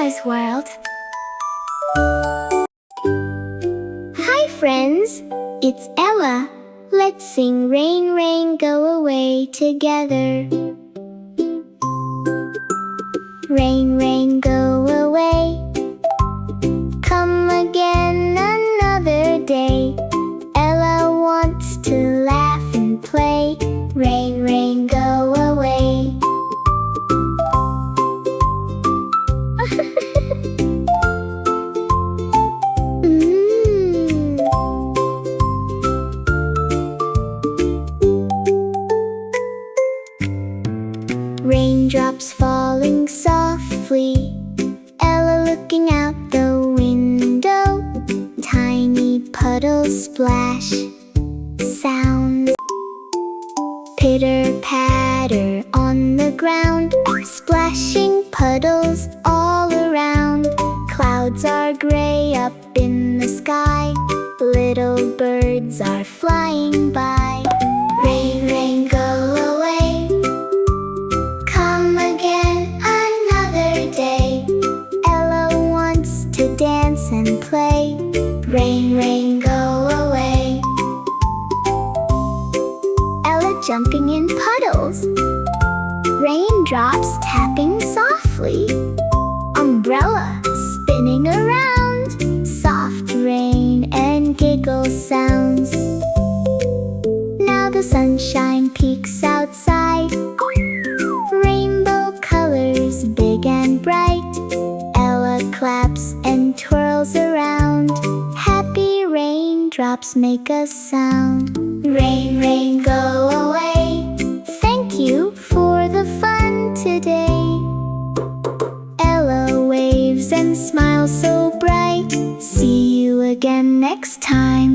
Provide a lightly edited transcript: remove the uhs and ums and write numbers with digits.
Ella's World. Hi friends, it's Ella. Let's sing Rain, Rain, Go Away together. Rain, rain, go away. Come again another day. Ella wants to laugh and play. Rain, rain, go away. Raindrops falling softly. Ella looking out the window. Tiny puddles splash. Sounds. Pitter-patter on the ground. Splashing puddles all around. Clouds are gray up in the sky. Little birds are flying by. Rain, rain, go away. Come again another day. Ella wants to dance and play. Rain, rain, go away. Ella jumping in puddles. Raindrops tapping softly. Umbrella spinning around. Soft rain and giggle sounds. Now the sunshine peeks outside. Rainbow colors big and bright. Ella claps and twirls around. Happy raindrops make a sound. Rain, rain, go away. Thank you for the fun today. Ella waves and smiles so bright. See you again next time.